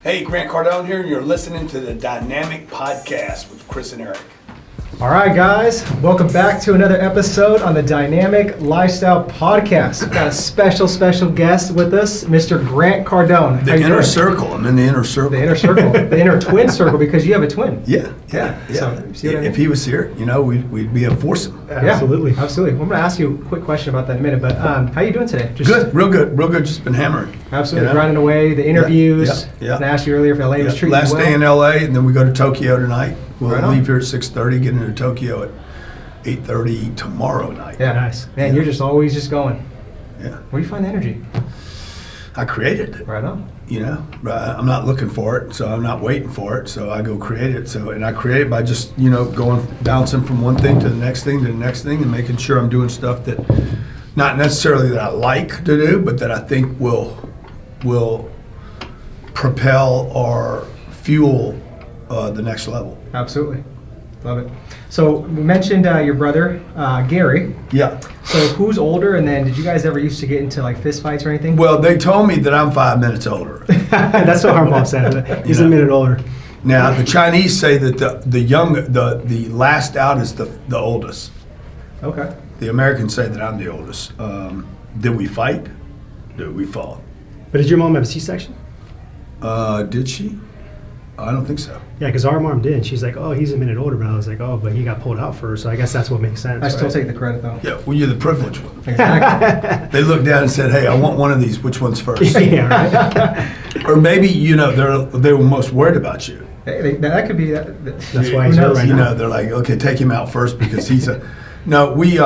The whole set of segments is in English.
Hey, Grant Cardone here, and you're listening to the Dynamic Podcast with Chris and Eric. All right, guys, welcome back to another episode on the Dynamic Lifestyle Podcast. We've got a special guest with us, Mr. Grant Cardone. The inner circle. I'm in the inner circle. The inner circle. The inner twin circle, because you have a twin. Yeah. So, see what I mean? If he was here, we'd be a foursome. Absolutely. Well, I'm going to ask you a quick question about that in a minute, but how you doing today? Good, real good. Just been hammering. Absolutely, grinding away, the interviews. Yeah. I asked you earlier if LA was treating Last you well. day in LA, and then we go to Tokyo tonight. We'll Right on. leave here at 6:30, get into Tokyo at 8:30 tomorrow night. Yeah, nice. Man, you're just always just going. Yeah. Where do you find the energy? I created it. Right on. I'm not looking for it, so I'm not waiting for it, so I go create it. And I create it by just, going, bouncing from one thing to the next thing to the next thing, and making sure I'm doing stuff that, not necessarily that I like to do, but that I think will propel or fuel the next level. Absolutely. Love it. So we mentioned your brother, Gary. Yeah. So who's older, and then did you guys ever used to get into like fist fights or anything? Well, they told me that I'm 5 minutes older. That's what our mom said. He's a minute older. Now, the Chinese say that the last out is the oldest. Okay. The Americans say that I'm the oldest. Did we fight? Did we fought? But did your mom have a C-section? Did she? I don't think so. Yeah, because our mom did. She's like, oh, he's a minute older. But I was like, oh, but he got pulled out first. So I guess that's what makes sense. I still right? take the credit though. Yeah, well, you're the privileged one. Exactly. They looked down and said, hey, I want one of these. Which one's first? Yeah, right. Or maybe, they were most worried about you. That could be that. That's why he's here right now. They're like, okay, take him out first because he's a... No, we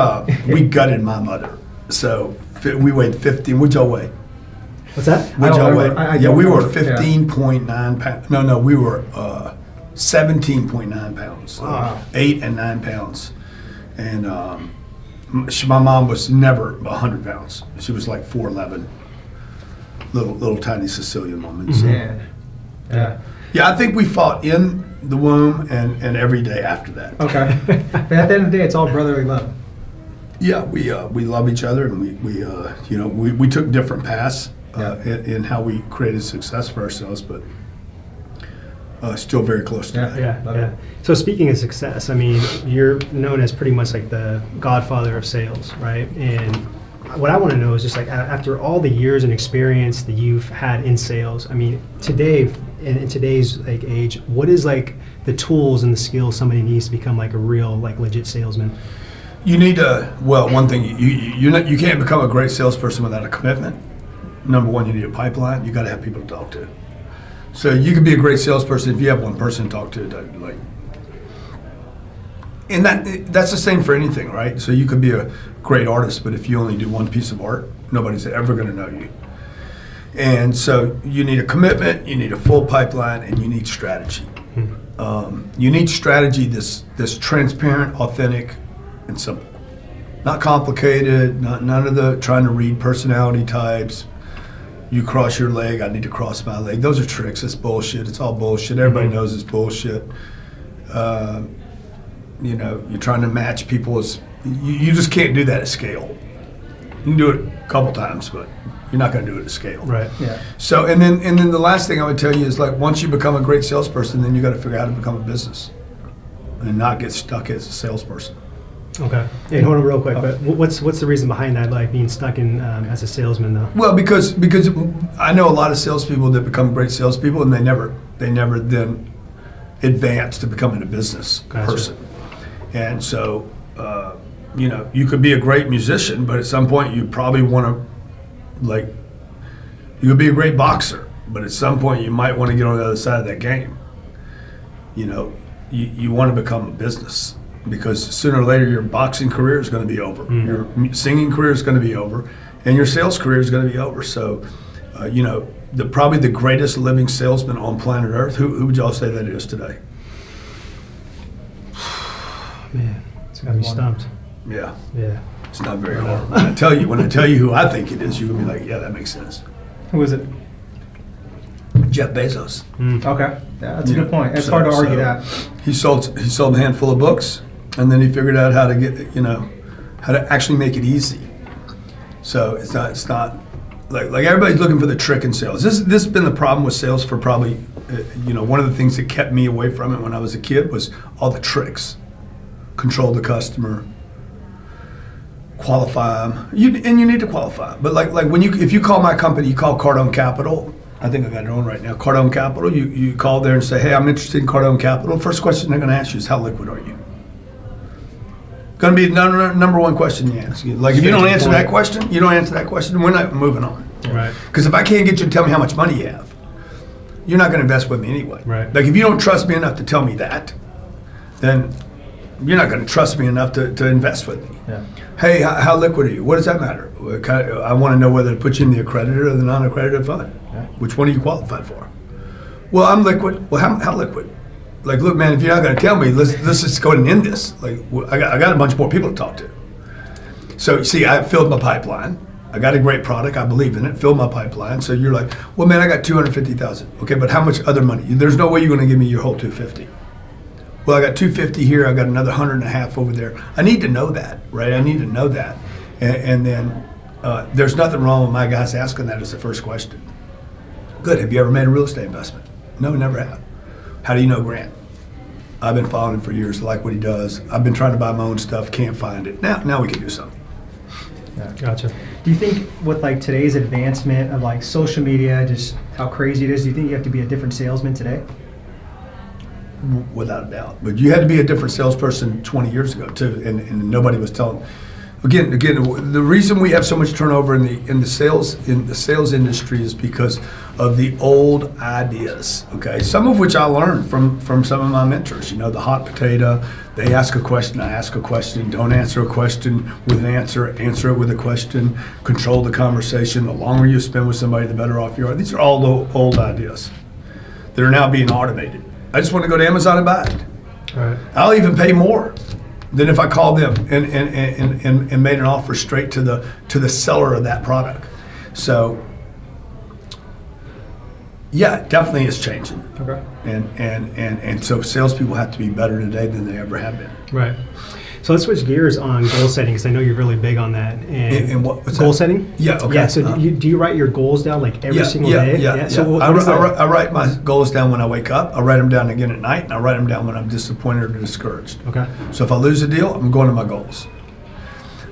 gutted my mother. So we weighed 15. What'd y'all weigh? What's that? What'd y'all weigh? We were remember. 15.9 pounds. No, we were 17.9 pounds. Wow. 8 and 9 pounds. And my mom was never 100 pounds. She was like 4'11". Little tiny Sicilian woman. So. Yeah. Yeah, I think we fought in the womb and every day after that. Okay. But at the end of the day, it's all brotherly love. Yeah, we love each other, and we took different paths in how we created success for ourselves, but still very close to that. Yeah. So speaking of success, I mean, you're known as pretty much like the godfather of sales, right? And what I want to know is just like after all the years and experience that you've had in sales, I mean, today, in today's like age, what is like the tools and the skills somebody needs to become like a real like legit salesman? You need to, one thing, you can't become a great salesperson without a commitment. Number one, you need a pipeline. You got to have people to talk to. So you can be a great salesperson if you have one person to talk to. And that's the same for anything, right? So you could be a great artist, but if you only do one piece of art, nobody's ever going to know you. And so you need a commitment, you need a full pipeline, and you need strategy. You need strategy that's transparent, authentic, and simple. Not complicated, none of the trying to read personality types. You cross your leg, I need to cross my leg. Those are tricks, it's bullshit, it's all bullshit. Everybody knows it's bullshit. You're trying to match people you just can't do that at scale. You can do it a couple times, but you're not going to do it at scale. Right. Yeah. So, and then the last thing I would tell you is like once you become a great salesperson, then you got to figure out how to become a business and not get stuck as a salesperson. Okay. And hold on real quick, but what's the reason behind that, like being stuck in as a salesman though? Well, because I know a lot of salespeople that become great salespeople and they never then advance to becoming a business person. And so, you could be a great musician, but at some point you probably want to, you could be a great boxer, but at some point you might want to get on the other side of that game. You want to become a business because sooner or later your boxing career is going to be over, your singing career is going to be over, and your sales career is going to be over. So, probably the greatest living salesman on planet Earth, who would y'all say that is today? Man, it's gonna be stumped. Yeah. It's not very hard. When I tell you who I think it is, you're gonna be like, yeah, that makes sense. Who is it? Jeff Bezos. Okay. Yeah, that's a good point. It's hard to argue that. He sold a handful of books, and then he figured out how to get how to actually make it easy. So it's not like everybody's looking for the trick in sales. This has been the problem with sales for probably one of the things that kept me away from it when I was a kid was all the tricks. Control the customer, qualify them, and you need to qualify. But like if you call my company, you call Cardone Capital. I think I got it on right now. Cardone Capital. You call there and say, "Hey, I'm interested in Cardone Capital." First question they're going to ask you is, "How liquid are you?" Going to be the number one question you ask. Like if you don't answer that question, we're not moving on. Right. Because if I can't get you to tell me how much money you have, you're not going to invest with me anyway. Right. Like if you don't trust me enough to tell me that, then you're not going to trust me enough to invest with me. Yeah. Hey, how liquid are you? What does that matter? I want to know whether to put you in the accredited or the non-accredited fund. Yeah. Which one are you qualified for? Well, I'm liquid. Well, how liquid? Like, look, man, if you're not going to tell me, let's just go ahead and end this. Like, I got a bunch more people to talk to. So, see, I filled my pipeline. I got a great product. I believe in it. Filled my pipeline. So you're like, well, man, I got $250,000. Okay, but how much other money? There's no way you're going to give me your whole $250. Well, I got $250 here. I got another $150 over there. I need to know that, right? I need to know that. And then there's nothing wrong with my guys asking that as the first question. Good. Have you ever made a real estate investment? No, never have. How do you know Grant? I've been following him for years. I like what he does. I've been trying to buy my own stuff. Can't find it. Now we can do something. Yeah. Gotcha. Do you think with like today's advancement of like social media, just how crazy it is, do you think you have to be a different salesman today? Without a doubt. But you had to be a different salesperson 20 years ago too, and nobody was telling. Again, the reason we have so much turnover in the sales industry is because of the old ideas. Okay, some of which I learned from some of my mentors. The hot potato. They ask a question, I ask a question. Don't answer a question with an answer. Answer it with a question. Control the conversation. The longer you spend with somebody, the better off you are. These are all the old ideas that are now being automated. I just want to go to Amazon and buy it. All right. I'll even pay more than if I called them and made an offer straight to the seller of that product. So, yeah, it definitely is changing. Okay. And so salespeople have to be better today than they ever have been. Right. So let's switch gears on goal setting, because I know you're really big on that. And what's goal that? setting? Yeah. Okay. Yeah. So do you write your goals down like every single day? Yeah. So what is I write my goals down when I wake up. I write them down again at night, and I write them down when I'm disappointed or discouraged. Okay. So if I lose a deal, I'm going to my goals.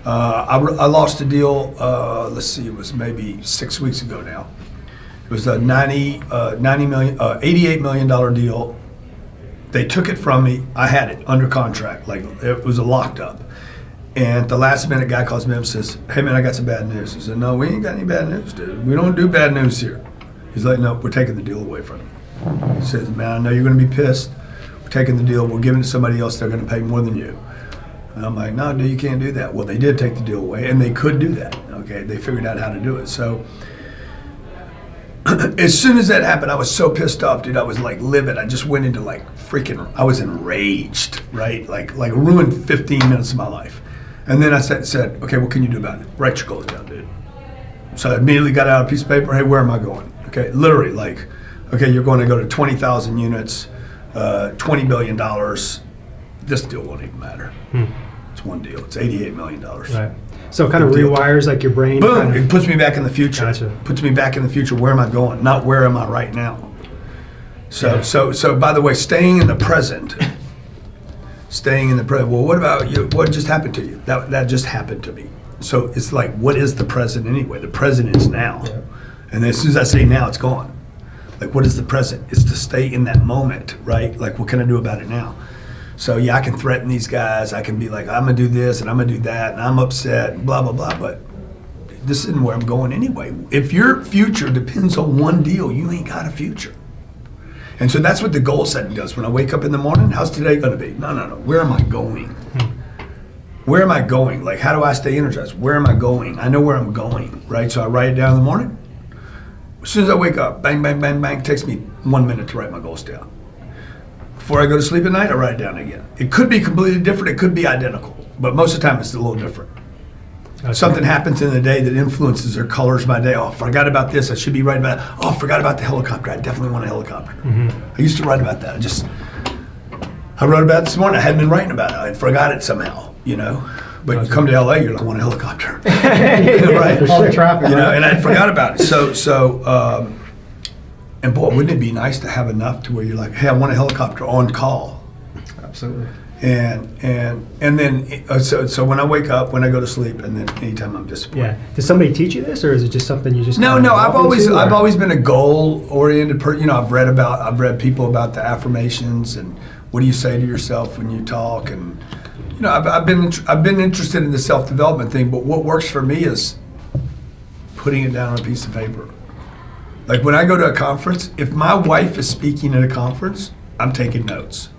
I lost a deal. Let's see, it was maybe 6 weeks ago now. It was a $88 million deal. They took it from me. I had it under contract, like it was a locked up. And the last minute, guy calls me up and says, "Hey man, I got some bad news." I said, "No, we ain't got any bad news, dude. We don't do bad news here." He's like, "No, we're taking the deal away from you." He says, "Man, I know you're going to be pissed. We're taking the deal. We're giving it to somebody else. They're going to pay more than you." And I'm like, "No, dude, you can't do that." Well, they did take the deal away, and they could do that. Okay, they figured out how to do it. So as soon as that happened, I was so pissed off, dude. I was like livid. I just went into like I was enraged, right? Like ruined 15 minutes of my life. And then I said, "Okay, what can you do about it? Write your goals down, dude." So I immediately got out a piece of paper. Hey, where am I going? Okay, literally like, okay, you're going to go to 20,000 units, $20 billion. This deal won't even matter. It's one deal. It's $88 million. Right. So it kind of rewires like your brain. Boom! It puts me back in the future. Gotcha. Puts me back in the future. Where am I going? Not where am I right now. So by the way, staying in the present. Staying in the present. Well, what about you? What just happened to you? That just happened to me. So it's like, what is the present anyway? The present is now. Yeah. And as soon as I say now, it's gone. Like, what is the present? It's to stay in that moment, right? Like, what can I do about it now? So yeah, I can threaten these guys. I can be like, I'm gonna do this and I'm gonna do that, and I'm upset, and blah blah blah. But this isn't where I'm going anyway. If your future depends on one deal, you ain't got a future. And so that's what the goal setting does. When I wake up in the morning, how's today gonna be? No. Where am I going? Where am I going? Like, how do I stay energized? Where am I going? I know where I'm going, right? So I write it down in the morning. As soon as I wake up, bang, bang, bang, bang. It takes me 1 minute to write my goals down. Before I go to sleep at night, I write it down again. It could be completely different. It could be identical. But most of the time, it's a little different. Okay. Something happens in the day that influences or colors my day. Oh, I forgot about this. I should be writing about it. Oh, I forgot about the helicopter. I definitely want a helicopter. Mm-hmm. I used to write about that. I wrote about it this morning. I hadn't been writing about it. I forgot it somehow, But you come to LA, you're like, I want a helicopter. Right? All the traffic. And I forgot about it. So And boy, wouldn't it be nice to have enough to where you're like, hey, I want a helicopter on call. Absolutely. And then so when I wake up, when I go to sleep, and then anytime I'm disappointed. Yeah. Did somebody teach you this, or is it just something you just? No. kind of I've evolved into, I've or- always been a goal oriented person. You know, I've read people about the affirmations and what do you say to yourself when you talk, and you know, I've been interested in the self development thing. But what works for me is putting it down on a piece of paper. Like when I go to a conference, if my wife is speaking at a conference, I'm taking notes.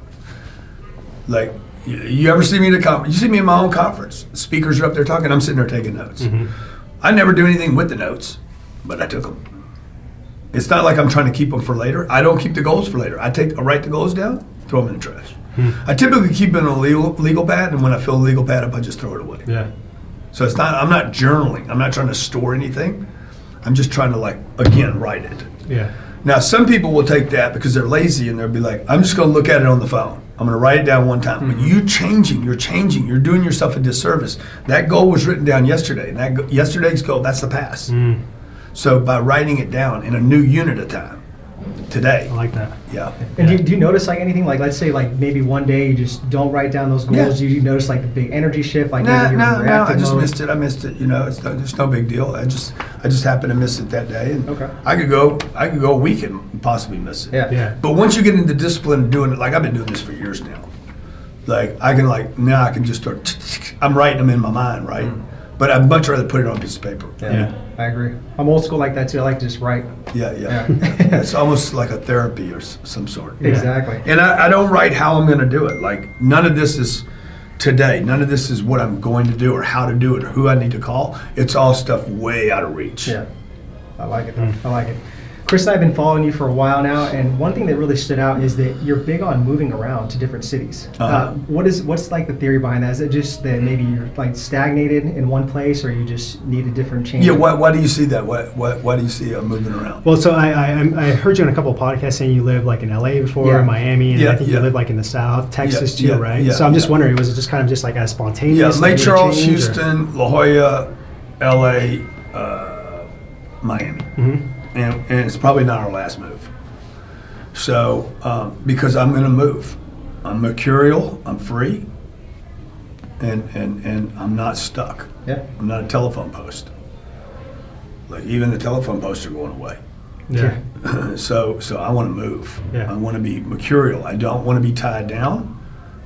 Like, you ever see me at a conference? You see me in my own conference. Speakers are up there talking. I'm sitting there taking notes. Mm-hmm. I never do anything with the notes, but I took them. It's not like I'm trying to keep them for later. I don't keep the goals for later. I write the goals down, throw them in the trash. I typically keep it in a legal pad, and when I fill a legal pad up, I just throw it away. Yeah. So it's not. I'm not journaling. I'm not trying to store anything. I'm just trying to, like, again, write it. Yeah. Now, some people will take that because they're lazy and they'll be like, I'm just going to look at it on the phone. I'm going to write it down one time. But you're changing, you're doing yourself a disservice. That goal was written down yesterday. And yesterday's goal, that's the past. So by writing it down in a new unit of time, today. I like that. Yeah. And do you notice like anything, like let's say like maybe one day you just don't write down those goals? Yeah. Do you notice like the big energy shift? Like No, maybe you're in I reactive just mode? missed it. You know, it's no big deal. I just happened to miss it that day. And Okay. I could go a week and possibly miss it. Yeah. Yeah. But once you get into discipline of doing it, like I've been doing this for years now. Like I can just start. I'm writing them in my mind, right? But I'd much rather put it on a piece of paper. Yeah. I agree. I'm old school like that too. I like to just write. Yeah. It's almost like a therapy or some sort. Exactly. And I don't write how I'm going to do it. Like none of this is today. None of this is what I'm going to do or how to do it or who I need to call. It's all stuff way out of reach. Yeah. I like it. I like it. Chris and I have been following you for a while now, and one thing that really stood out is that you're big on moving around to different cities. What's like the theory behind that? Is it just that maybe you're like stagnated in one place, or you just need a different change? Yeah. Why do you see that? Why do you see moving around? Well, so I heard you on a couple of podcasts saying you lived like in LA before, Yeah. Miami, and Yeah, I think you yeah. lived like in the South, Texas too, Yeah, right? yeah, So I'm just yeah. wondering, was it just kind of just like as spontaneous? Yeah, like, Lake with a Charles, change, or- Houston, La Jolla, LA, Miami. Mhm. And it's probably not our last move. So, because I'm going to move. I'm mercurial, I'm free, and I'm not stuck. Yeah. I'm not a telephone post. Like, even the telephone posts are going away. Yeah. So I want to move. Yeah. I want to be mercurial. I don't want to be tied down.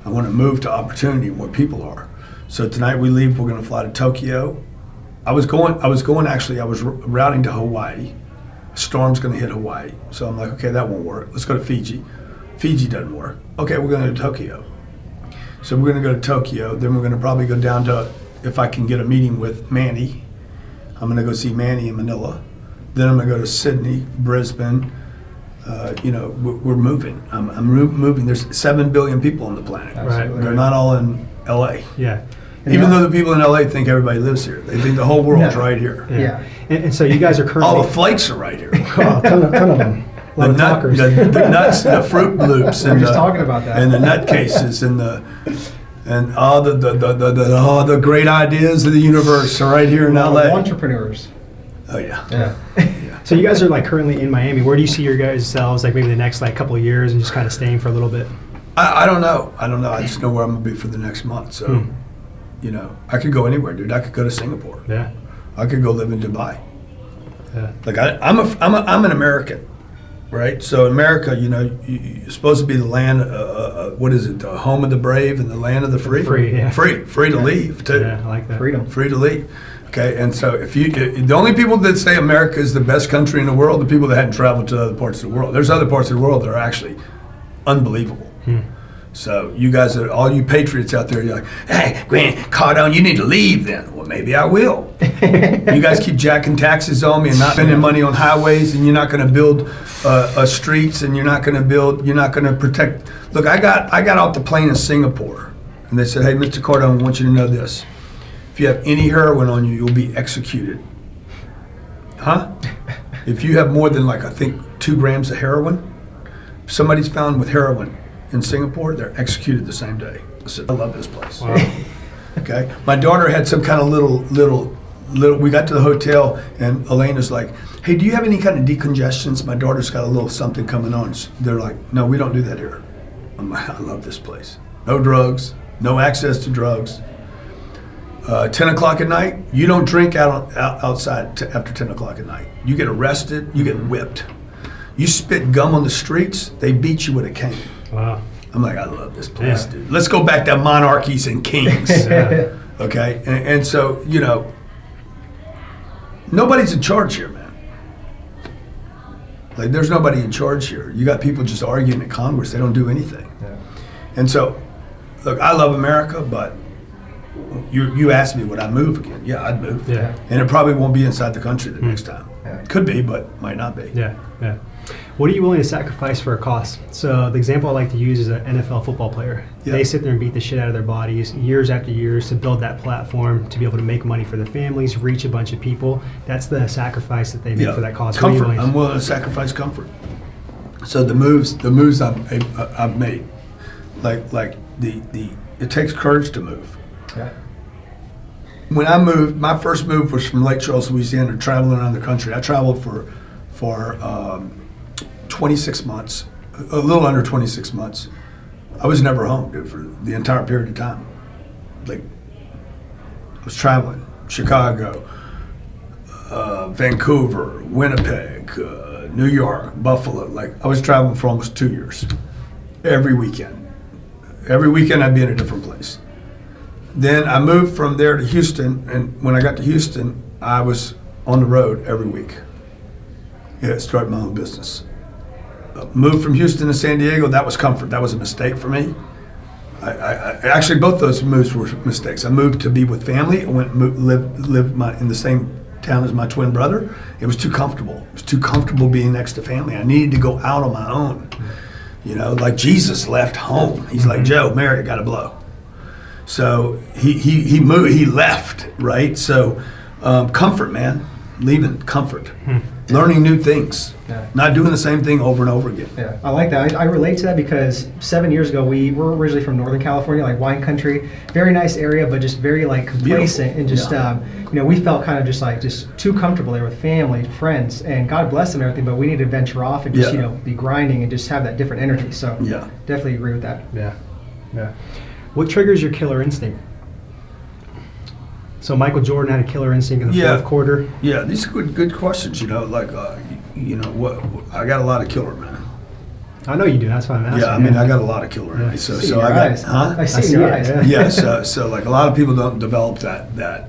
I want to move to opportunity where people are. So tonight we leave. We're going to fly to Tokyo. I was routing to Hawaii. A storm's going to hit Hawaii. So I'm like, okay, that won't work. Let's go to Fiji. Fiji doesn't work. Okay, we're going to go to Tokyo. So we're going to go to Tokyo. Then we're going to probably go down to, if I can get a meeting with Manny, I'm going to go see Manny in Manila. Then I'm going to go to Sydney, Brisbane. We're moving. I'm moving. There's 7 billion people on the planet. Absolutely. They're not all in LA. Yeah. Even though the people in LA think everybody lives here. They think the whole world's No. right here. Yeah. And so you guys are currently All the flakes are right here. oh, ton of them. A lot The, of nut, talkers. the nuts, the Fruit Loops, We were and just the, talking about that. and the nut cases, and all the great ideas of the universe are right here in LA. Entrepreneurs. Oh yeah. Yeah. So you guys are like currently in Miami. Where do you see your guys' selves like maybe the next like couple of years and just kind of staying for a little bit? I don't know. I just know where I'm gonna be for the next month. So, I could go anywhere, dude. I could go to Singapore. Yeah. I could go live in Dubai. Yeah. Like I'm an American, right? So America, you're supposed to be the land. What is it? The home of the brave and the land of the free. Free, yeah. Free to leave too. Yeah, I like that. Freedom. Free to leave. Okay, and so the only people that say America is the best country in the world, the people that hadn't traveled to other parts of the world. There's other parts of the world that are actually unbelievable. So you guys, all you patriots out there, you're like, hey, Grant Cardone, you need to leave then. Well, maybe I will. You guys keep jacking taxes on me and not spending money on highways, and you're not going to build streets, and you're not going to protect. Look, I got off the plane in Singapore, and they said, hey, Mr. Cardone, I want you to know this. If you have any heroin on you, you'll be executed. Huh? If you have more than 2 grams of heroin, if somebody's found with heroin in Singapore, they're executed the same day. I said, I love this place. Wow. Okay. My daughter had some kind of little we got to the hotel, and Elena's like, hey, do you have any kind of decongestants? My daughter's got a little something coming on. They're like, no, we don't do that here. I'm like, I love this place. No drugs, no access to drugs. 10 o'clock at night, you don't drink outside after 10 o'clock at night. You get arrested, you get whipped. You spit gum on the streets, they beat you with a cane. Wow. I'm like, I love this place, dude. Let's go back to monarchies and kings. Yeah. Okay? And so, you know, nobody's in charge here, man. Like, there's nobody in charge here. You got people just arguing in Congress. They don't do anything. Yeah. And so, look, I love America, but you asked me, would I move again? Yeah, I'd move. Yeah. And it probably won't be inside the country the next time. Yeah. Could be, but might not be. Yeah, yeah. What are you willing to sacrifice for a cause? So the example I like to use is an NFL football player. Yeah. They sit there and beat the shit out of their bodies years after years to build that platform, to be able to make money for their families, reach a bunch of people. That's the sacrifice that they make for that cause. What are you Comfort. willing to- I'm willing to sacrifice comfort. So the moves I've made, like it takes courage to move. Yeah. When I moved, my first move was from Lake Charles, Louisiana, traveling around the country. I traveled for 26 months, a little under 26 months. I was never home, dude, for the entire period of time. Like, I was traveling, Chicago, Vancouver, Winnipeg, New York, Buffalo. Like, I was traveling for almost 2 years, every weekend. Every weekend I'd be in a different place. Then I moved from there to Houston, and when I got to Houston, I was on the road every week. Yeah, started my own business. Moved from Houston to San Diego, that was comfort. That was a mistake for me. I actually, both those moves were mistakes. I moved to be with family. I went live in the same town as my twin brother. It was too comfortable. It was too comfortable being next to family. I needed to go out on my own. You know, like Jesus left home. He's like, Joe, Mary, I got to blow. So he moved, he left, right? So comfort, man, leaving comfort, learning new things, not doing the same thing over and over again. Yeah, I like that. I relate to that because 7 years ago, we were originally from Northern California, like wine country, very nice area, but just very like complacent. Beautiful. And just, you know, we felt kind of just too comfortable there with family, friends, and God bless them and everything, but we need to venture off and just, you know, be grinding and just have that different energy. So Yeah. definitely agree with that. Yeah, yeah. What triggers your killer instinct? So Michael Jordan had a killer instinct in the fourth quarter. Yeah, these are good questions. You know, like you know what? I got a lot of killer, man. I know you do. That's why I'm asking. Yeah, I mean, I got a lot of killer in me. So See in I your got, eyes. huh? I see in your eyes. Yeah. So like a lot of people don't develop that.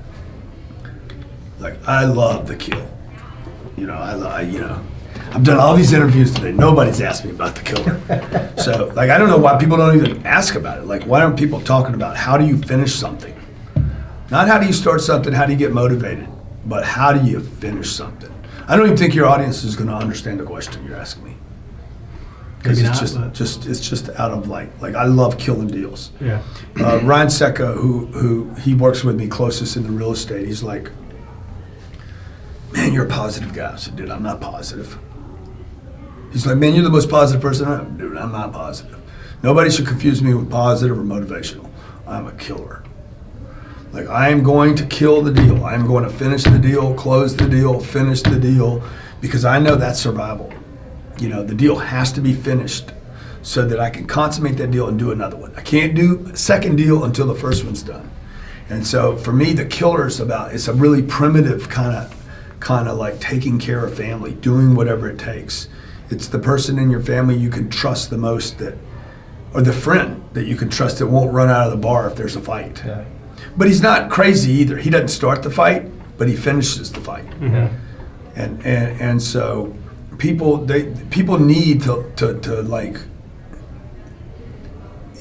Like, I love the kill. You know, I've done all these interviews today. Nobody's asked me about the killer. So, like, I don't know why people don't even ask about it. Like, why aren't people talking about how do you finish something? Not how do you start something, how do you get motivated, but how do you finish something? I don't even think your audience is going to understand the question you're asking me. Because Maybe it's not, just out of like I love killing deals. Yeah. Ryan Secca, who he works with me closest in the real estate, he's like, man, you're a positive guy. I said, dude, I'm not positive. He's like, man, you're the most positive person I know. Dude, I'm not positive. Nobody should confuse me with positive or motivational. I'm a killer. Like, I am going to kill the deal. I am going to finish the deal, close the deal, finish the deal, because I know that's survival. You know, the deal has to be finished so that I can consummate that deal and do another one. I can't do a second deal until the first one's done. And so for me, the killer is it's a really primitive kind of like taking care of family, doing whatever it takes. It's the person in your family you can trust the most, or the friend that you can trust that won't run out of the bar if there's a fight. Yeah. But he's not crazy either. He doesn't start the fight, but he finishes the fight. Mm-hmm. And so people need to like,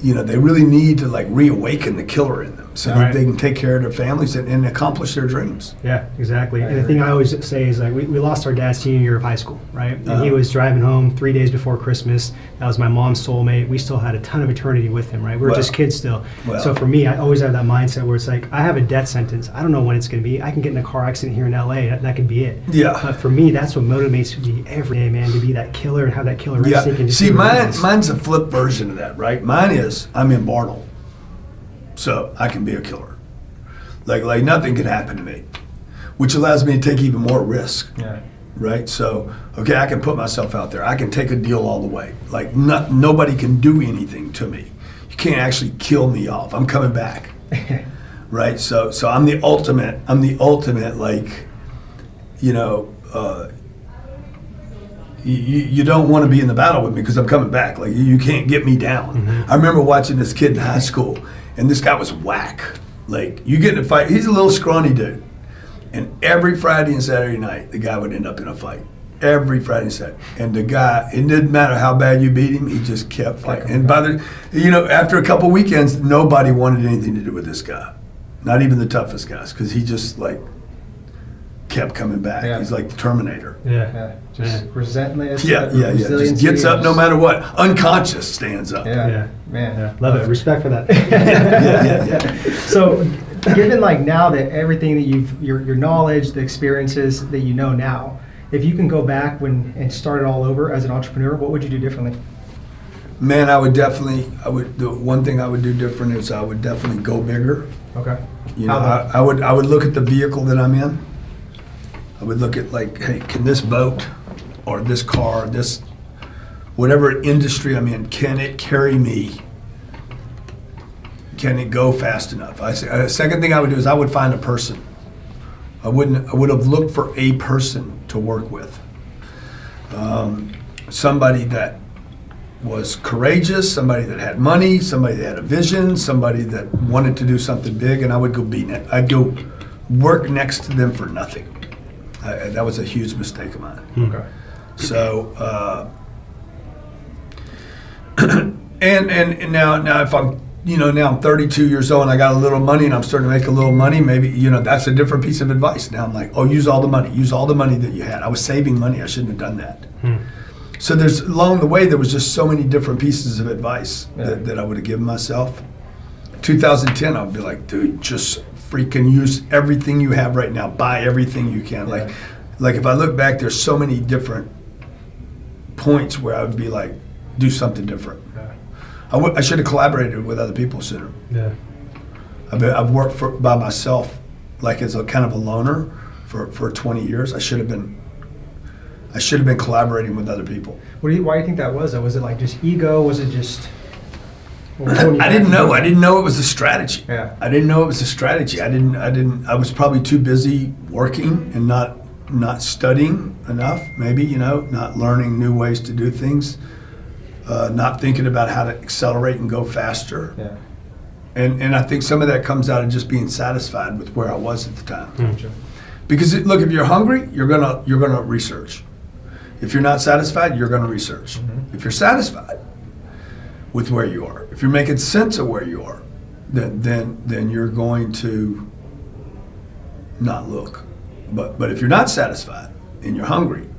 you know, they really need to like reawaken the killer in them so that they can take care of their families and accomplish their dreams. Yeah, exactly. And the thing I always say is like we lost our dad senior year of high school, right? And he was driving home 3 days before Christmas. That was my mom's soulmate. We still had a ton of eternity with him, right? We were just kids still. So for me, I always have that mindset where it's like, I have a death sentence. I don't know when it's going to be. I can get in a car accident here in LA. That could be it. Yeah. But for me, that's what motivates me every day, man, to be that killer and have that killer instinct. And just See, do it. mine's a flip version of that, right? Mine is, I'm in Bartle, so I can be a killer. Like nothing can happen to me. which allows me to take even more risk. Yeah. Right? So, okay, I can put myself out there. I can take a deal all the way. Like, nobody can do anything to me. You can't actually kill me off. I'm coming back. Right? So I'm the ultimate, like, you know, you don't want to be in the battle with me because I'm coming back. Like, you can't get me down. Mm-hmm. I remember watching this kid in high school, and this guy was whack. Like, you get in a fight, he's a little scrawny dude. And every Friday and Saturday night, the guy would end up in a fight. Every Friday and Saturday. And the guy, it didn't matter how bad you beat him, he just kept fighting. And by the, you know, after a couple weekends, nobody wanted anything to do with this guy. Not even the toughest guys, because he just, like, kept coming back. Yeah. He's like the Terminator. Yeah. Just resentment. Yeah. Just gets up no matter what. Unconscious stands up. Yeah. Man. Yeah. Love it. Respect for that. Yeah. So, given like now that everything that your knowledge, the experiences that you know now, if you can go back and start it all over as an entrepreneur, what would you do differently? Man, the one thing I would do different is I would definitely go bigger. Okay. You know, I would look at the vehicle that I'm in. I would look at, like, hey, can this boat or this car, this whatever industry I'm in, can it carry me? Can it go fast enough? Second thing I would do is I would find a person. I would have looked for a person to work with. Somebody that was courageous, somebody that had money, somebody that had a vision, somebody that wanted to do something big, and I would I'd go work next to them for nothing. That was a huge mistake of mine. Okay. So, and now if I'm, you know, now I'm 32 years old and I got a little money and I'm starting to make a little money, maybe, you know, that's a different piece of advice. Now I'm like, oh, use all the money that you had. I was saving money. I shouldn't have done that. So along the way, there was just so many different pieces of advice that I would have given myself. 2010, I'd be like, dude, just freaking use everything you have right now. Buy everything you can. Like if I look back, there's so many different points where I would be like, do something different. I should have collaborated with other people sooner. Yeah. I've worked by myself, like as a kind of a loner for 20 years. I should have been collaborating with other people. Why do you think that was? Was it like just ego? Was it just? I didn't know. I didn't know it was a strategy. Yeah. I didn't know it was a strategy. I was probably too busy working and not studying enough. Maybe, you know, not learning new ways to do things. Not thinking about how to accelerate and go faster. Yeah. And I think some of that comes out of just being satisfied with where I was at the time. Sure. Because look, if you're hungry, you're gonna research. If you're not satisfied, you're gonna research. If you're satisfied with where you are, if you're making sense of where you are, then you're going to not look. But if you're not satisfied and you're hungry,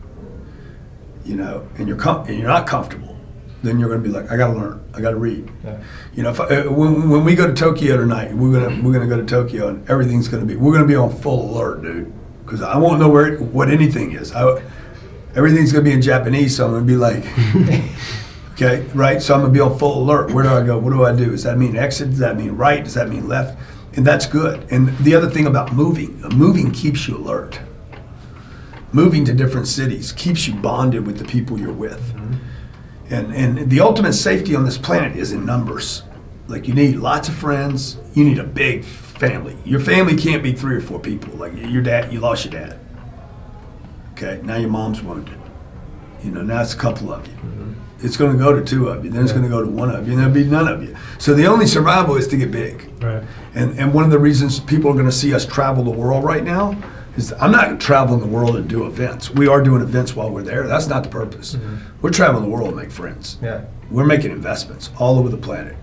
you know, and you're not comfortable, then you're going to be like, I got to learn, I got to read. Yeah. You know, when we go to Tokyo tonight, we're gonna go to Tokyo, and we're gonna be on full alert, dude, because I won't know what anything is. Everything's gonna be in Japanese, so I'm gonna be like, okay, right? So I'm gonna be on full alert. Where do I go? What do I do? Does that mean exit? Does that mean right? Does that mean left? And that's good. And the other thing about moving keeps you alert. Moving to different cities keeps you bonded with the people you're with. And the ultimate safety on this planet is in numbers. Like, you need lots of friends. You need a big family. Your family can't be 3 or 4 people. Like your dad, you lost your dad. Okay, now your mom's wounded. You know, now it's a couple of you. It's going to go to 2 of you. Then it's going to go to 1 of you. And there'll be none of you. So the only survival is to get big. Right. And one of the reasons people are going to see us travel the world right now is I'm not traveling the world to do events. We are doing events while we're there. That's not the purpose. We're traveling the world to make friends. Yeah. We're making investments all over the planet.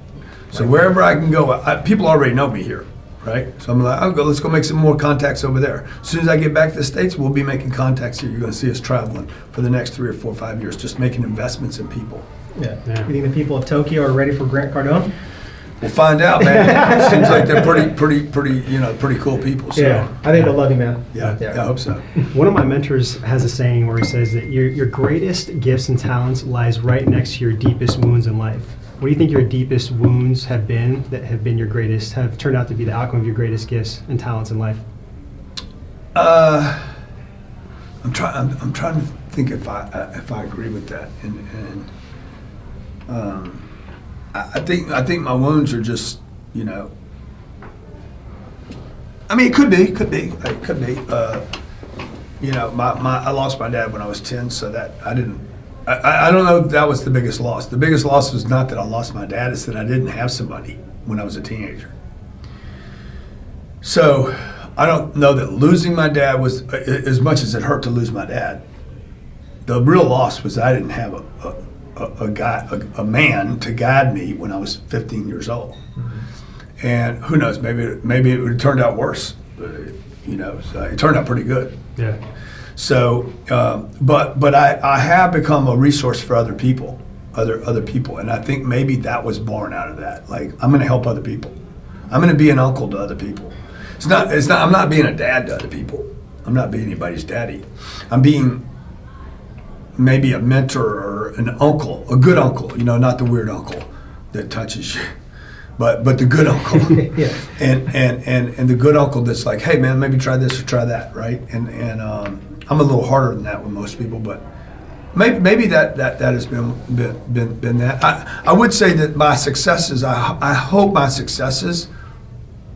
So wherever I can go, people already know me here, right? So I'm like, let's go make some more contacts over there. As soon as I get back to the States, we'll be making contacts here. You're going to see us traveling for the next 3 or 4 or 5 years, just making investments in people. Yeah. You think the people of Tokyo are ready for Grant Cardone? We'll find out, man. Seems like they're pretty cool people. So. Yeah, I think they'll love you, man. Yeah, I hope so. One of my mentors has a saying where he says that your greatest gifts and talents lies right next to your deepest wounds in life. What do you think your deepest wounds have been that have been your greatest, have turned out to be the outcome of your greatest gifts and talents in life? I'm trying to think if I agree with that, and I think my wounds are just, I mean, it could be. I lost my dad when I was 10, so that I don't know if that was the biggest loss. The biggest loss was not that I lost my dad, it's that I didn't have somebody when I was a teenager. So I don't know that losing my dad was, as much as it hurt to lose my dad, the real loss was I didn't have a man to guide me when I was 15 years old. Mm-hmm. And who knows, maybe it would have turned out worse. So it turned out pretty good. Yeah. So, but I have become a resource for other people, and I think maybe that was born out of that. Like, I'm going to help other people. I'm going to be an uncle to other people. It's not. I'm not being a dad to other people. I'm not being anybody's daddy. I'm being maybe a mentor or an uncle, a good uncle. Not the weird uncle that touches you. But the good uncle, yeah. and the good uncle that's like, hey man, maybe try this or try that, right? And I'm a little harder than that with most people, but maybe that has been that. I would say that my successes, I hope my successes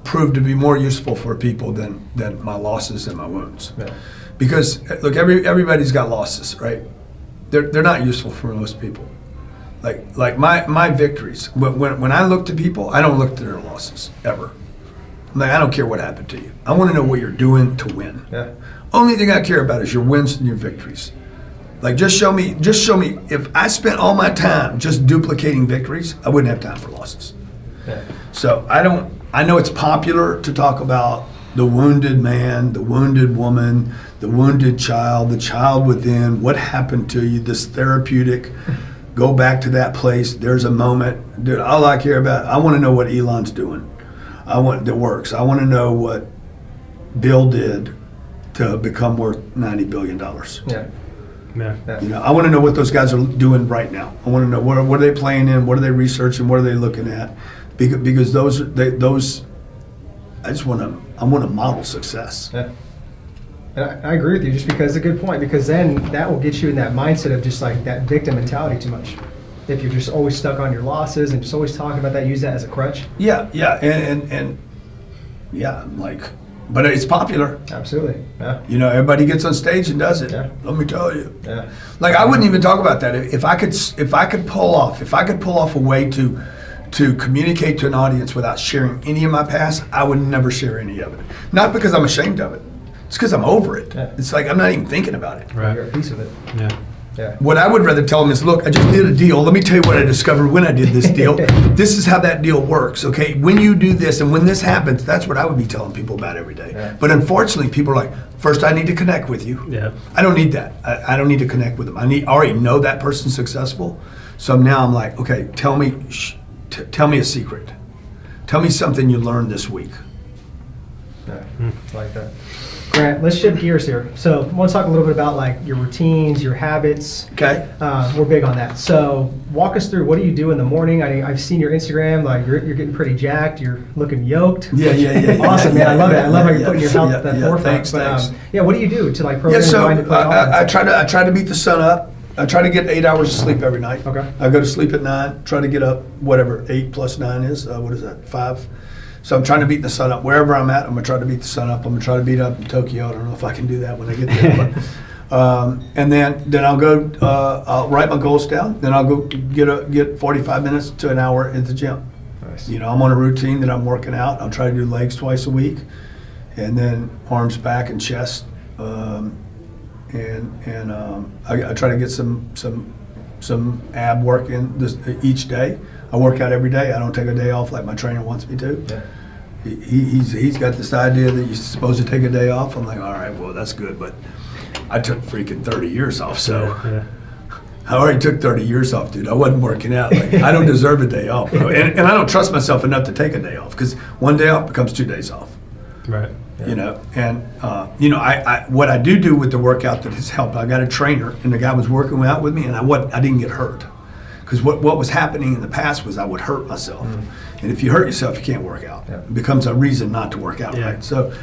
prove to be more useful for people than my losses and my wounds, Yeah. because look, everybody's got losses, right? They're not useful for most people. Like my victories. When I look to people, I don't look to their losses ever. I don't care what happened to you. I want to know what you're doing to win. Yeah. Only thing I care about is your wins and your victories. Like, just show me. If I spent all my time just duplicating victories, I wouldn't have time for losses. Yeah. So I know it's popular to talk about the wounded man, the wounded woman, the wounded child, the child within. What happened to you? This therapeutic. Go back to that place. There's a moment, dude. All I care about, I want to know what Elon's doing. That works. I want to know what Bill did to become worth $90 billion. Yeah. Yeah. I want to know what those guys are doing right now. I want to know what are they playing in, what are they researching, what are they looking at, because those. I want to model success. Yeah. And I agree with you, just because it's a good point, because then that will get you in that mindset of just like that victim mentality too much. If you're just always stuck on your losses and just always talking about that, use that as a crutch. Yeah, and yeah, but it's popular. Absolutely. Yeah. Everybody gets on stage and does it. Yeah. Let me tell you. Yeah. I wouldn't even talk about that if I could pull off a way to communicate to an audience without sharing any of my past. I would never share any of it. Not because I'm ashamed of it. It's because I'm over it. Yeah. It's like I'm not even thinking about it. Right. You're a piece of it. Yeah. Yeah. What I would rather tell them is, look, I just did a deal. Let me tell you what I discovered when I did this deal. This is how that deal works, okay? When you do this and when this happens, that's what I would be telling people about every day. Yeah. But unfortunately, people are like, first I need to connect with you. Yeah. I don't need that. I don't need to connect with them. I already know that person's successful. So now I'm like, okay, tell me a secret. Tell me something you learned this week. Yeah. I like that. Grant, let's shift gears here. So I want to talk a little bit about like your routines, your habits. Okay. We're big on that. So walk us through, what do you do in the morning? I've seen your Instagram, like you're getting pretty jacked, you're looking yoked. Yeah. Awesome, man. I love that. I love how you're putting your health at the forefront. Thanks, but thanks. what do you do to like program Yeah, so your mind to play I offense? try to beat the sun up. I try to get 8 hours of sleep every night. Okay. I go to sleep at 9, try to get up whatever 8 plus 9 is. What is that, 5? So I'm trying to beat the sun up. Wherever I'm at, I'm going to try to beat the sun up. I'm going to try to beat up in Tokyo. I don't know if I can do that when I get there. But, and then I'll go, I'll write my goals down. Then I'll go get 45 minutes to an hour at the gym. Nice. I'm on a routine that I'm working out. I'll try to do legs twice a week. And then arms, back, and chest. I try to get some ab work in each day. I work out every day. I don't take a day off like my trainer wants me to. Yeah. He's got this idea that you're supposed to take a day off. I'm like, all right, well, that's good, but I took freaking 30 years off, so Yeah. I already took 30 years off, dude. I wasn't working out. I don't deserve a day off, bro. And I don't trust myself enough to take a day off, because one day off becomes 2 days off. Right. What I do with the workout that has helped, I got a trainer, and the guy was working out with me, and I didn't get hurt. Because what was happening in the past was I would hurt myself. And if you hurt yourself, you can't work out. Yeah. It becomes a reason not to work out, Yeah. right? So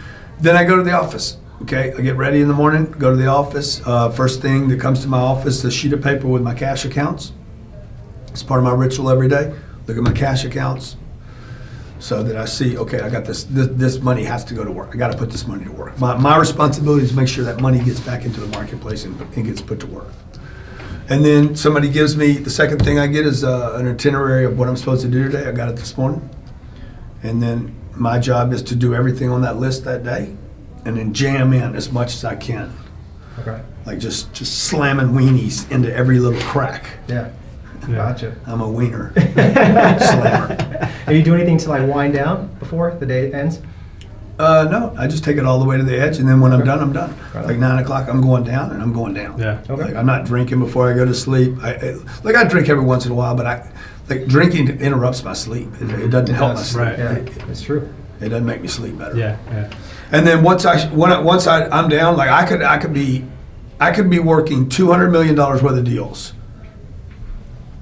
then I go to the office. Okay, I get ready in the morning, go to the office. First thing that comes to my office, a sheet of paper with my cash accounts. It's part of my ritual every day. Look at my cash accounts so that I see, okay, I got this money has to go to work. I got to put this money to work. My responsibility is to make sure that money gets back into the marketplace and gets put to work. And then somebody gives me, the second thing I get is an itinerary of what I'm supposed to do today. I got it this morning. And then my job is to do everything on that list that day and then jam in as much as I can. Okay. Like just slamming weenies into every little crack. Yeah. Gotcha. I'm a wiener slammer. Are you doing anything to like wind down before the day ends? No, I just take it all the way to the edge, and then when I'm done, I'm done. Right. Like 9 o'clock, I'm going down, and I'm going down. Yeah. Okay. Like I'm not drinking before I go to sleep. I drink every once in a while, but drinking interrupts my sleep. It doesn't help my sleep. Right. Yeah, it's true. It doesn't make me sleep better. Yeah. And then once I'm down, like I could be working $200 million worth of deals.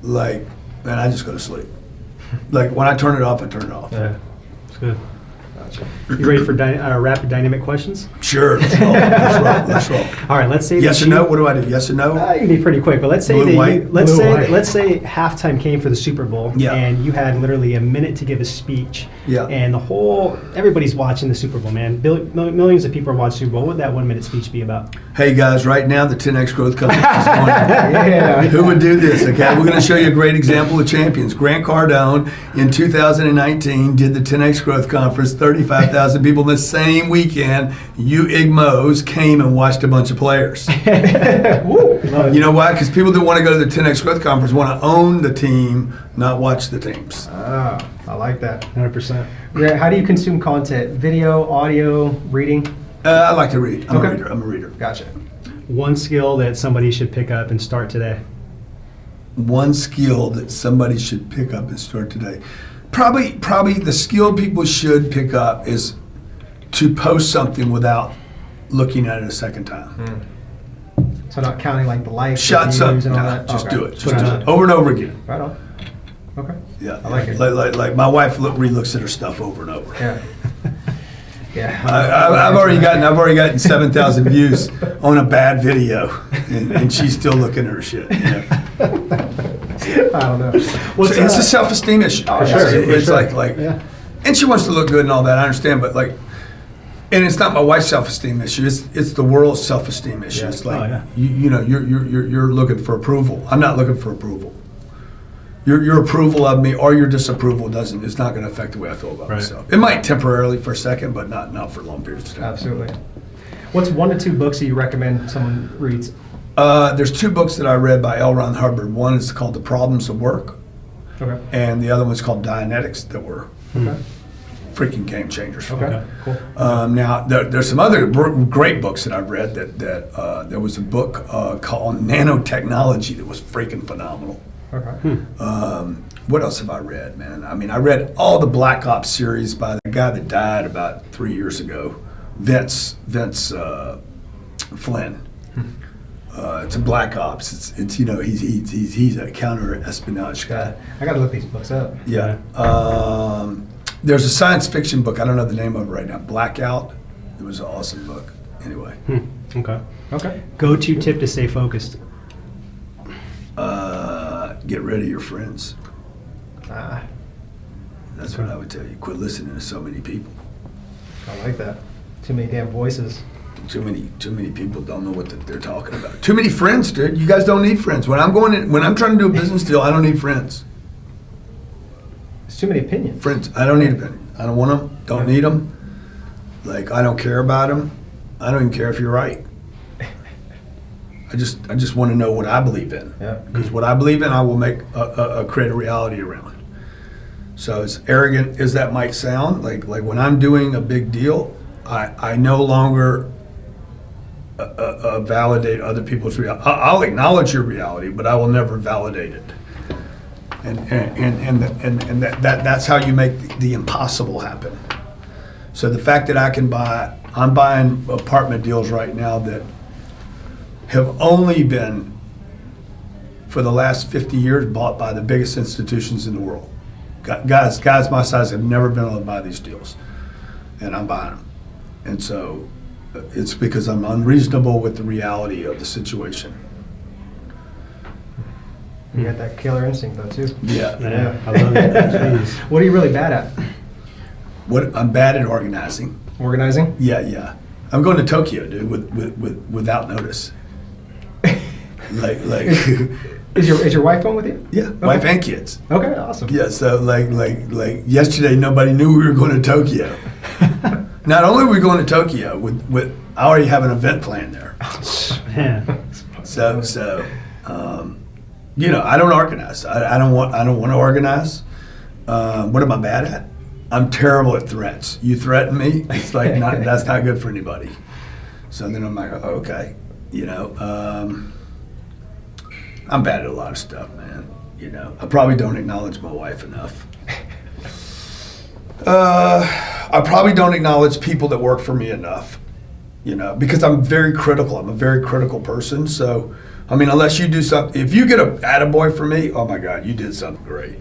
Like, and I just go to sleep. Like when I turn it off, I turn it off. Yeah. It's good. Gotcha. You ready for rapid dynamic questions? Sure. Let's roll. All right. Let's say Yes that or no? What do I do? Yes or no? You can be pretty quick, but let's say Blue, that white. let's say halftime came for the Super Bowl, Yeah. and you had literally a minute to give a speech, Yeah. and everybody's watching the Super Bowl, man. Millions of people are watching Super Bowl. What would that 1 minute speech be about? Hey guys, right now the 10X Growth Company is going. Yeah. Who would do this? Okay, we're going to show you a great example of champions. Grant Cardone in 2019 did the 10X Growth Conference, 35,000 people in the same weekend. You IGMOs came and watched a bunch of players. Woo. Love it. You know why? Because people that want to go to the 10X Growth Conference want to own the team, not watch the teams. Ah, I like that. 100%. Yeah, how do you consume content? Video, audio, reading? I like to read. I'm Okay. a reader. Gotcha. One skill that somebody should pick up and start today. One skill that somebody should pick up and start today. Probably the skill people should pick up is to post something without looking at it a second time. So not counting like the likes, Shots the up, views, and all nah, that? just Okay. do it. Just Put it do on. it. Over and over again. Right on. Okay. Yeah, I like it. Like my wife re-looks at her stuff over and over. Yeah. Yeah. I've already gotten 7,000 views on a bad video, and she's still looking at her shit. You know? I don't know. It's a self-esteem issue. Oh, sure, It's sure. like, Yeah. and she wants to look good and all that. I understand, but like, and it's not my wife's self-esteem issue. It's the world's self-esteem issue. Yeah. It's like Oh, yeah. you're looking for approval. I'm not looking for approval. Your approval of me or your disapproval it's not going to affect the way I feel about Right. myself. It might temporarily for a second, but not for long periods of time. Absolutely. What's 1 to 2 books that you recommend someone reads? There's 2 books that I read by L. Ron Hubbard. One is called The Problems of Work, Okay. and the other one's called Dianetics, that were Okay. freaking game changers for me. Okay. Cool. Now, there's some other great books that I've read. There was a book called Nanotechnology that was freaking phenomenal. Okay. What else have I read, man? I mean, I read all the Black Ops series by the guy that died about 3 years ago, Vince Flynn. It's a Black Ops. It's he's a counter espionage guy. I got to look these books up. Yeah. There's a science fiction book. I don't know the name of it right now. Blackout. It was an awesome book. Anyway. Okay. Okay. Go-to tip to stay focused. Get rid of your friends. Ah, That's what I would tell you. Quit listening to so many people. I like that. Too many damn voices. Too many people don't know what they're talking about. Too many friends, dude. You guys don't need friends. When I'm trying to do a business deal, I don't need friends. There's too many opinions. Friends, I don't need opinions. I don't want them. Don't need them. Like, I don't care about them. I don't even care if you're right. I just want to know what I believe in. Yeah. Because what I believe in, I will make create a reality around. So as arrogant as that might sound, like when I'm doing a big deal, I no longer validate other people's reality. I'll acknowledge your reality, but I will never validate it. And that's how you make the impossible happen. So the fact that I'm buying apartment deals right now that have only been, for the last 50 years, bought by the biggest institutions in the world. Guys my size have never been able to buy these deals, and I'm buying them. And so It's because I'm unreasonable with the reality of the situation. You got that killer instinct though too. Yeah. Yeah, I love it. Jeez. What are you really bad at? What I'm bad at organizing. Organizing? Yeah. I'm going to Tokyo, dude, without notice. like Is your wife going with you? yeah, Okay. wife and kids. Okay, awesome. Yeah, so like yesterday, nobody knew we were going to Tokyo. Not only are we going to Tokyo, with I already have an event planned there. Man. So you know, I don't organize. I don't want to organize. What am I bad at? I'm terrible at threats. You threaten me, it's like that's not good for anybody. So then I'm like, oh, okay, you know, I'm bad at a lot of stuff, man. You know, I probably don't acknowledge my wife enough. I probably don't acknowledge people that work for me enough, you know, because I'm very critical. I'm a very critical person. So, I mean, unless you do something, if you get a attaboy for me, oh my God, you did something great.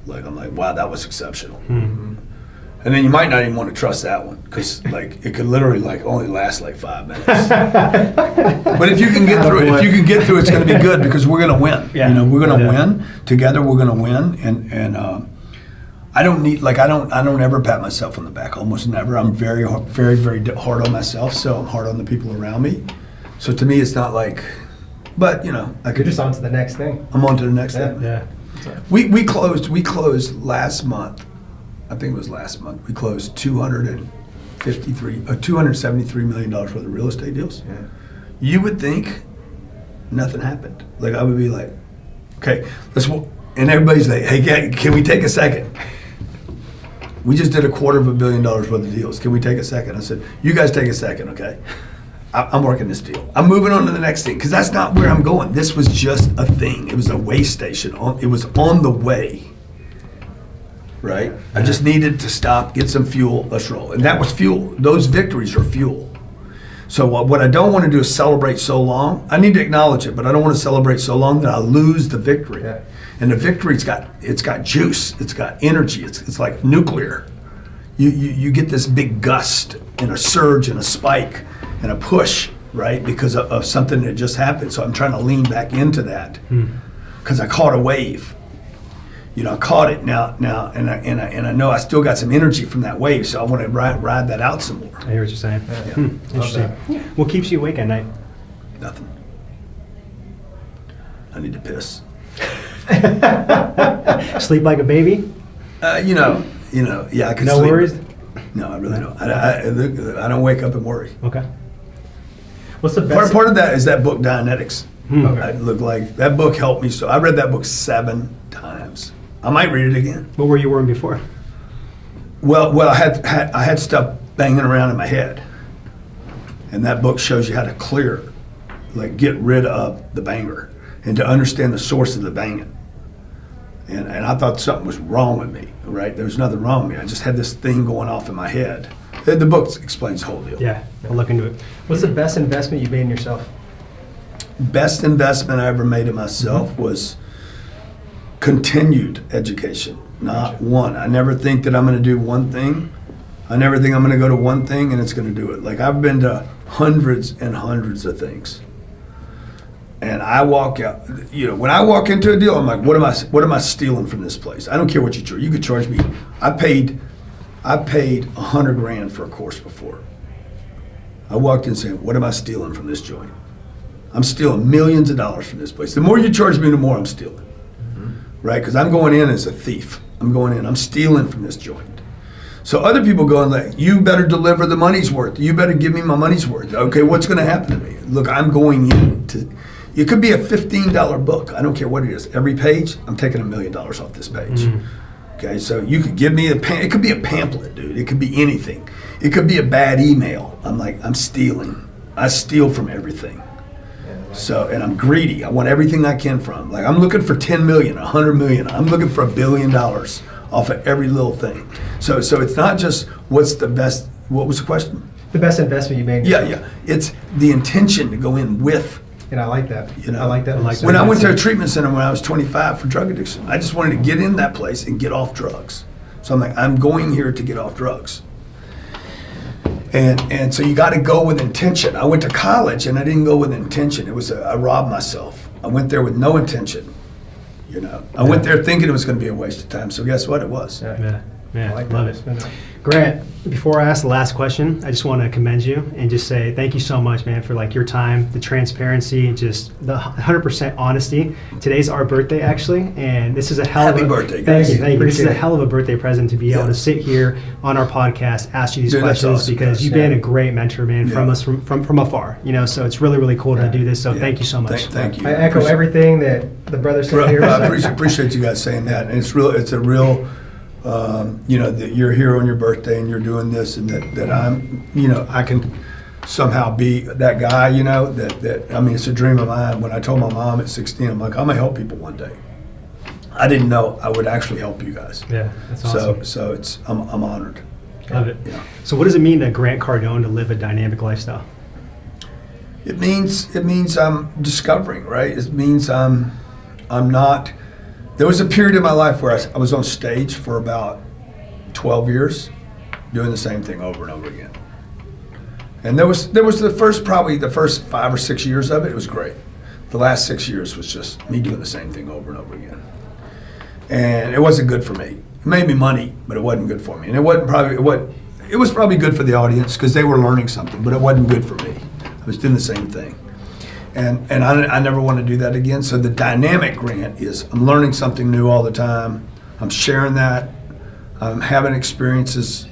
Like, I'm like, wow, that was exceptional. Mm-hmm. And then you might not even want to trust that one because, like, it could literally like only last like 5 minutes. But if you can get through it, it's going to be good because we're going to win. Yeah. You know, we're going to Yeah. win together. We're going to win, and I don't need I don't ever pat myself on the back. Almost never. I'm very hard on myself. So I'm hard on the people around me. So to me, it's not like, but you know, You're just on to the next thing. I'm on to the next Yeah. thing. Yeah. We closed last month. I think it was last month. We closed $273 million worth of real estate deals. Yeah. You would think nothing happened. Like I would be like, okay, and everybody's like, hey, can we take a second? We just did $250 million worth of deals. Can we take a second? I said, you guys take a second, okay? I'm working this deal. I'm moving on to the next thing because that's not where I'm going. This was just a thing. It was a way station. It was on the way, right? I just needed to stop, get some fuel, let's roll. And that was fuel. Those victories are fuel. So what I don't want to do is celebrate so long. I need to acknowledge it, but I don't want to celebrate so long that I lose the victory. Yeah. And the victory, it's got juice. It's got energy. It's like nuclear. You get this big gust and a surge and a spike and a push, right? Because of something that just happened. So I'm trying to lean back into that because I caught a wave. You know, I caught it now, and I know I still got some energy from that wave. So I want to ride that out some more. I hear what you're saying. Yeah. Interesting. What keeps you awake at night? Nothing. I need to piss. Sleep like a baby? You know, yeah, I can No sleep. worries? No, I really don't. I don't wake up and worry. Okay. What's the best? Part of that is that book, Dianetics. Okay. I look like that book helped me. So I read that book 7 times. I might read it again. What were you wearing before? Well, I had stuff banging around in my head, and that book shows you how to clear, like get rid of the banger, and to understand the source of the banging. And I thought something was wrong with me. Right? There was nothing wrong with me. I just had this thing going off in my head. The book explains the whole deal. Yeah, I'll look into it. What's the best investment you've made in yourself? Best investment I ever made in myself was continued education, not one. I never think that I'm going to do one thing. I never think I'm going to go to one thing and it's going to do it. Like I've been to hundreds and hundreds of things. And I walk out, you know, when I walk into a deal, I'm like, what am I stealing from this place? I don't care what you charge. You could charge me. I paid $100,000 for a course before. I walked in saying, what am I stealing from this joint? I'm stealing millions of dollars from this place. The more you charge me, the more I'm stealing, right? Because I'm going in as a thief. I'm stealing from this joint. So other people going like, you better deliver the money's worth. You better give me my money's worth. Okay, what's going to happen to me? Look, I'm going in to, it could be a $15 book. I don't care what it is. Every page, I'm taking $1 million off this page. Okay, so you could give me it could be a pamphlet, dude. It could be anything. It could be a bad email. I'm stealing. I steal from everything. So, and I'm greedy. I want everything I can from. Like I'm looking for 10 million, 100 million. I'm looking for $1 billion off of every little thing. So it's not just what's the best. What was the question? The best investment you made. Yeah. It's the intention to go in with. And I like that. You know, I like that. I like So When I went to a that's it. treatment center when I was 25 for drug addiction, I just wanted to get in that place and get off drugs. So I'm like, I'm going here to get off drugs. And so you got to go with intention. I went to college and I didn't go with intention. I robbed myself. I went there with no intention. I went there thinking it was going to be a waste of time. So guess what? It was. Yeah, I like love that. it. Grant, before I ask the last question, I just want to commend you and just say thank you so much, man, for like your time, the transparency, just the 100% honesty. Today's our birthday, actually, and this is a hell of a Happy birthday, guys. Thank you. This is a Appreciate it. hell of a birthday present to be able to sit here on our podcast, ask you these Dude, that's questions awesome, because guys. you've been a great mentor, man, from Yeah. us from afar. So it's really, really cool to do this. So Yeah. thank you so much. Thank you. I echo everything that the brother said here. I appreciate you guys saying that. And it's a real, that you're here on your birthday and you're doing this, and that I'm, I can somehow be that guy, it's a dream of mine. When I told my mom at 16, I'm like, I'm gonna help people one day. I didn't know I would actually help you guys. Yeah, that's awesome. So I'm honored. Love it. Yeah. So what does it mean to Grant Cardone to live a dynamic lifestyle? It means I'm discovering, right? It means I'm not. There was a period in my life where I was on stage for about 12 years, doing the same thing over and over again. And there was probably the first 5 or 6 years of it. It was great. The last 6 years was just me doing the same thing over and over again, and it wasn't good for me. It made me money, but it wasn't good for me. And it was probably good for the audience because they were learning something, but it wasn't good for me. I was doing the same thing. And I never want to do that again. So the dynamic, Grant, is I'm learning something new all the time. I'm sharing that. I'm having experiences,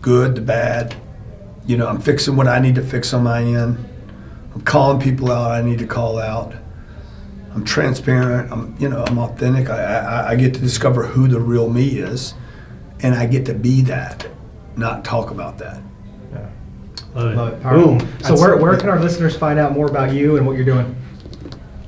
good, the bad. I'm fixing what I need to fix on my end. I'm calling people out I need to call out. I'm transparent. I'm authentic. I get to discover who the real me is, and I get to be that, not talk about that. Love it. Boom. So That's- where can our listeners find out more about you and what you're doing?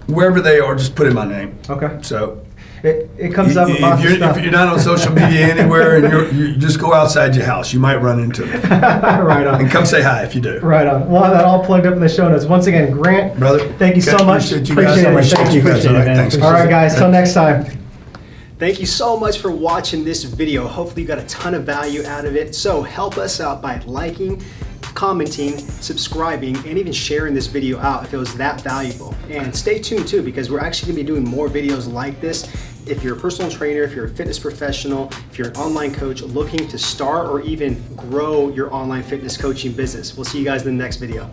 Wherever they are, just put in my name. Okay. So It comes up about the stuff. if you're not on social media anywhere, and you just go outside your house, you might run into me. Right on. And come say hi if you do. Right on. We'll have that all plugged up in the show notes. Once again, Grant, Brother, thank you so okay, much. appreciate you guys. Appreciate it. Appreciate Thank you you. guys. All right, thanks. All right, guys. Till next time. Thank you so much for watching this video. Hopefully you got a ton of value out of it. So help us out by liking, commenting, subscribing, and even sharing this video out if it was that valuable. And stay tuned too, because we're actually gonna be doing more videos like this. If you're a personal trainer, if you're a fitness professional, if you're an online coach looking to start or even grow your online fitness coaching business. We'll see you guys in the next video.